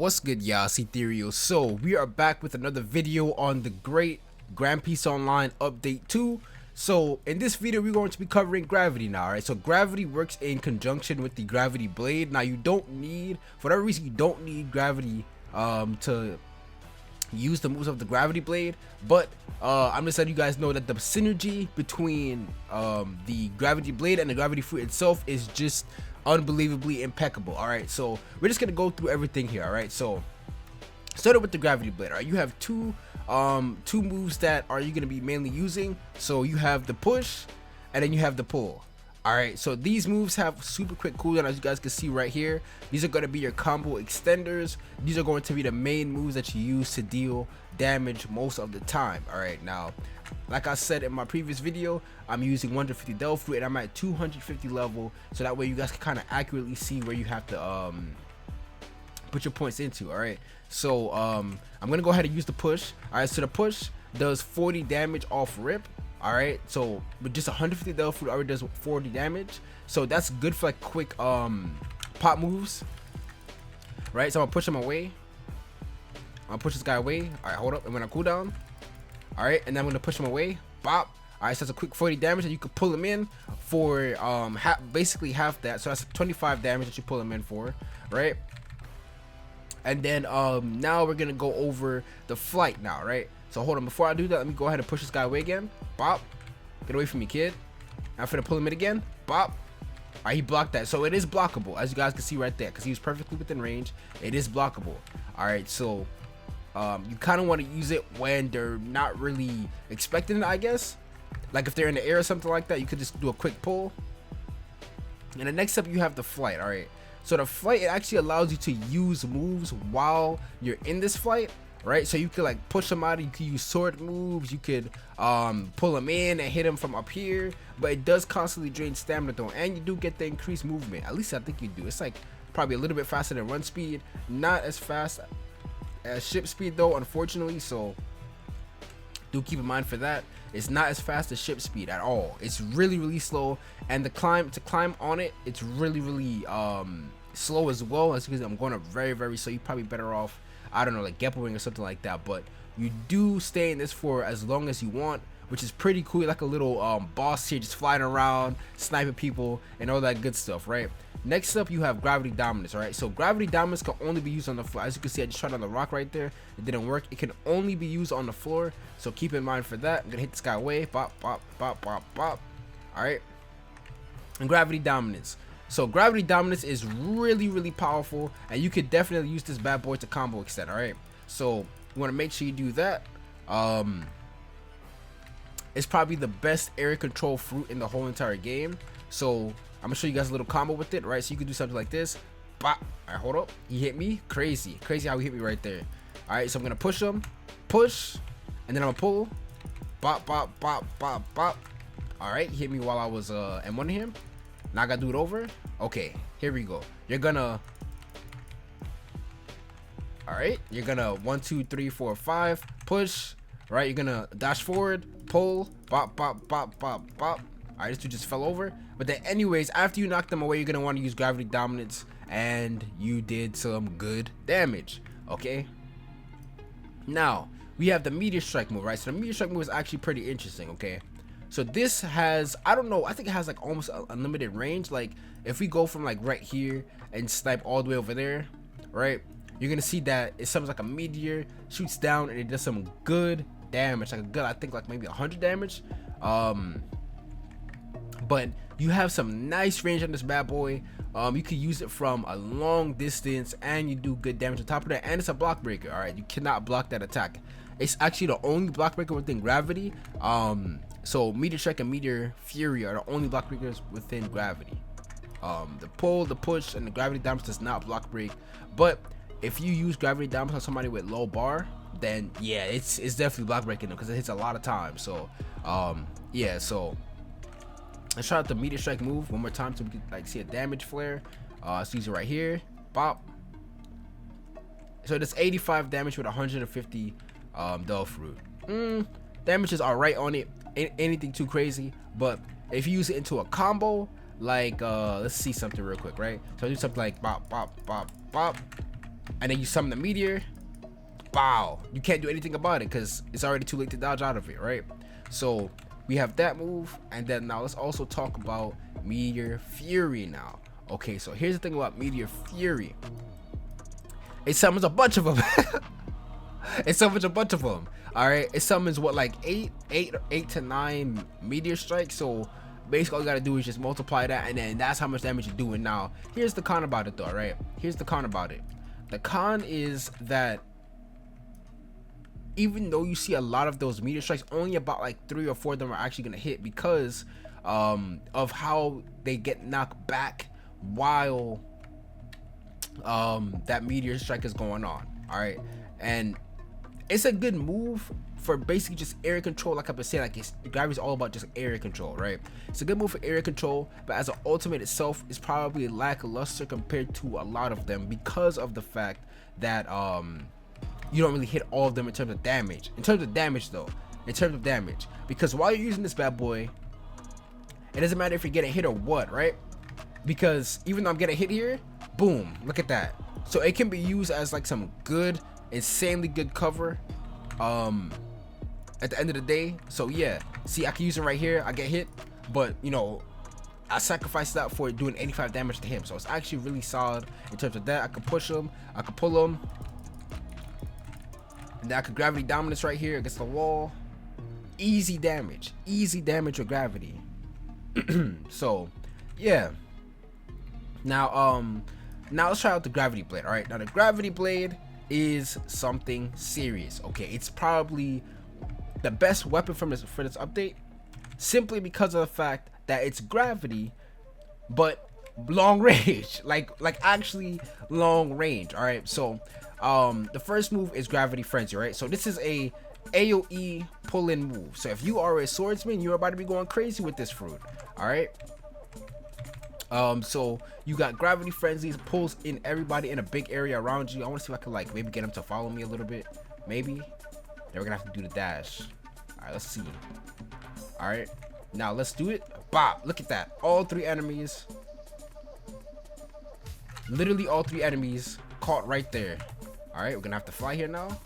What's good, y'all? It's Ethereal. So we are back with another video on the great Grand Peace Online update 2. So in this video we're going to be covering gravity now. Alright, so gravity works in conjunction with the gravity blade. Now you don't need, for whatever reason, you don't need gravity to use the moves of the gravity blade, but I'm just letting you guys know that the synergy between the gravity blade and the gravity fruit itself is just unbelievably impeccable. All right, so we're just gonna go through everything here. All right, so started with the gravity blade. All right, you have two moves that are you gonna be mainly using. So you have the push and then you have the pull. All right, so these moves have super quick cooldown, as you guys can see right here. These are going to be your combo extenders. These are going to be the main moves that you use to deal damage most of the time. All right, now like I said in my previous video, I'm using 150 Del Fruit and I'm at 250 level, so that way you guys can kind of accurately see where you have to put your points into. All right, so I'm gonna go ahead and use the push. All right, so the push does 40 damage off rip. All right, so with just 150 Del Fruit already does 40 damage, so that's good for like quick pop moves, right? So I'm gonna push him away. I'm gonna push this guy away. All right, hold up, I'm gonna cool down. All right, and then I'm gonna push him away. Bop. All right, so that's a quick 40 damage, and you could pull him in for basically half that. So that's 25 damage that you pull him in for, right? And then now we're gonna go over the flight now, right? So hold on, before I do that, let me go ahead and push this guy away again. Bop. Get away from me, kid. I'm finna pull him in again. Bop. All right, he blocked that. So it is blockable, as you guys can see right there, because he was perfectly within range. It is blockable. All right, so you kind of want to use it when they're not really expecting it, I guess. Like if they're in the air or something like that, you could just do a quick pull. And the next up, you have the flight. All right, so the flight, it actually allows you to use moves while you're in this flight. Right, so you could like push them out, you could use sword moves, you could pull them in and hit them from up here, but it does constantly drain stamina though, and you do get the increased movement. At least I think you do. It's like probably a little bit faster than run speed, not as fast as ship speed though, unfortunately, so do keep in mind for that. It's not as fast as ship speed at all. It's really slow, and to climb on it, it's really slow as well. As you can see, I'm going up very slow. You're probably better off, I don't know, like Geppo Wing or something like that, but you do stay in this for as long as you want, which is pretty cool. Like a little boss here, just flying around, sniping people and all that good stuff, right? Next up, you have gravity dominance. All right, so gravity dominance can only be used on the floor. As you can see, I just tried on the rock right there, it didn't work. It can only be used on the floor, so keep in mind for that. I'm gonna hit this guy away. Bop. All right, and gravity dominance. So gravity dominance is really powerful, and you could definitely use this bad boy to combo extend. All right, so you want to make sure you do that. It's probably the best area control fruit in the whole entire game. So I'm gonna show you guys a little combo with it, right? So you can do something like this. Bop. All right, hold up. He hit me. Crazy how he hit me right there. All right, so I'm gonna push him, push, and then I'm gonna pull. Bop. All right, he hit me while I was M1 him. Now I gotta do it over. Okay, here we go. You're gonna, all right, you're gonna 1 2 3 4 5 push, right? You're gonna dash forward, pull, bop. All right, this dude just fell over. But then anyways, after you knock them away, you're gonna want to use gravity dominance, and you did some good damage. Okay, now we have the Meteor Strike move, right? So the Meteor Strike move is actually pretty interesting. Okay, so this has, I don't know, I think it has like almost unlimited range. Like if we go from like right here and snipe all the way over there, right, you're gonna see that it sounds like a meteor shoots down and it does some good damage, like a good, I think like maybe 100 damage. But you have some nice range on this bad boy. You can use it from a long distance, and you do good damage on top of that, and it's a block breaker. All right, you cannot block that attack. It's actually the only block breaker within gravity. So Meteor Strike and Meteor Fury are the only block breakers within gravity. The pull, the push, and the gravity dominance does not block break. But if you use gravity dominance on somebody with low bar, then yeah, it's definitely block breaking them because it hits a lot of times. So yeah, so let's try out the Meteor Strike move one more time so we can like see a damage flare. Let's use it right here. Bop. So it's 85 damage with 150 Del Fruit. Damages are right on it. Ain't anything too crazy, but if you use it into a combo, like let's see something real quick, right? So I do something like bop, and then you summon the meteor. Wow, you can't do anything about it because it's already too late to dodge out of it, right? So we have that move, and then now let's also talk about Meteor Fury now. Okay, so here's the thing about Meteor Fury. It summons a bunch of them. It summons a bunch of them. All right, it summons what, like eight to 9 Meteor Strikes. So basically all you gotta do is just multiply that, and then that's how much damage you're doing. Now here's the con about it though, right? Here's the con about it. The con is that even though you see a lot of those Meteor Strikes, only about like 3 or 4 of them are actually gonna hit because of how they get knocked back while that Meteor Strike is going on. All right, and it's a good move for basically just area control. Like I've been saying, like gravity's all about just area control, right? It's a good move for area control, but as an ultimate itself is probably lackluster compared to a lot of them because of the fact that you don't really hit all of them in terms of damage. In terms of damage though, because while you're using this bad boy, it doesn't matter if you're getting hit or what, right? Because even though I'm getting hit here, boom, look at that. So it can be used as like some good, insanely good cover at the end of the day. So yeah, see, I can use it right here. I get hit, but you know, I sacrificed that for doing 85 damage to him. So it's actually really solid in terms of that. I can push him, I can pull him, and then I could gravity dominance right here against the wall. Easy damage with gravity. So yeah, now let's try out the gravity blade. All right, now the gravity blade is something serious. Okay, it's probably the best weapon for this update, simply because of the fact that it's gravity but long range, like actually long range. All right, so the first move is Gravity Frenzy, right? So this is a AoE pull-in move. So if you are a swordsman, you're about to be going crazy with this fruit. All right, so you got Gravity Frenzy, pulls in everybody in a big area around you. I want to see if I can like maybe get them to follow me a little bit. Maybe. Then we're gonna have to do the dash. All right, let's see. All right, now let's do it. Bop, look at that. All 3 enemies, literally all 3 enemies caught right there. All right, we're gonna have to fly here now.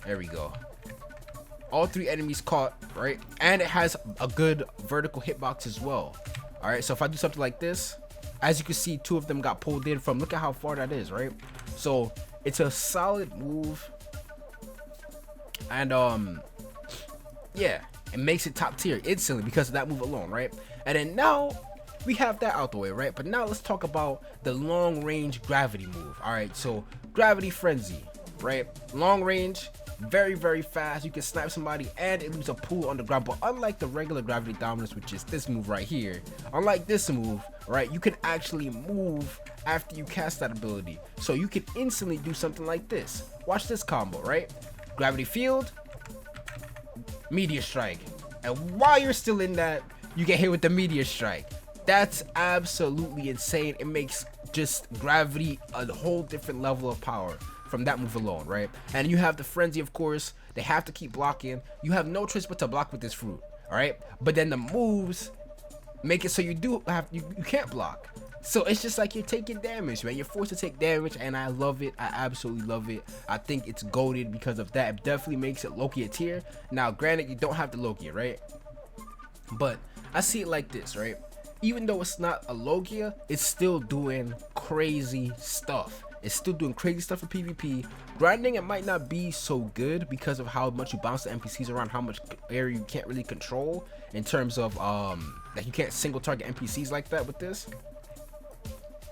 There we go. All 3 enemies caught, right? And it has a good vertical hitbox as well. All right, so if I do something like this, as you can see, 2 of them got pulled in from, look at how far that is, right? So it's a solid move, and yeah, it makes it top tier instantly because of that move alone, right? And then now we have that out the way, right? But now let's talk about the long range gravity move. All right, so Gravity Frenzy, right? Long range, very, very fast. You can snipe somebody and it leaves a pool on the ground. But unlike the regular gravity dominance, which is this move right here, unlike this move, right, you can actually move after you cast that ability. So you can instantly do something like this. Watch this combo, right? Gravity Field, Meteor Strike, and while you're still in that, you get hit with the Meteor Strike. That's absolutely insane. It makes just gravity a whole different level of power from that move alone, right? And you have the Frenzy, of course. They have to keep blocking. You have no choice but to block with this fruit, all right? But then the moves make it so you can't block. So it's just like you're taking damage, man. You're forced to take damage, and I love it. I absolutely love it. I think it's goated because of that. It definitely makes it Loki a tier. Now, granted, you don't have the Logia, right? But I see it like this, right? Even though it's not a Logia, it's still doing crazy stuff. It's still doing crazy stuff for PvP. Grinding, it might not be so good because of how much you bounce the NPCs around, how much area you can't really control in terms of like you can't single target NPCs like that with this,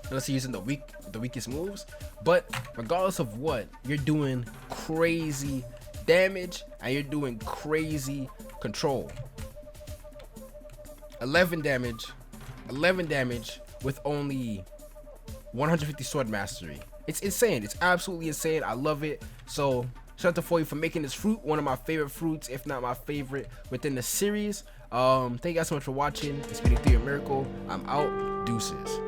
unless you're using the weakest moves. But regardless of what, you're doing crazy damage and you're doing crazy control. 11 damage with only 150 sword mastery. It's insane. It's absolutely insane. I love it. So shout out to you for making this fruit one of my favorite fruits, if not my favorite within the series. Thank you guys so much for watching. It's been EtherealMiracle. I'm out. Deuces.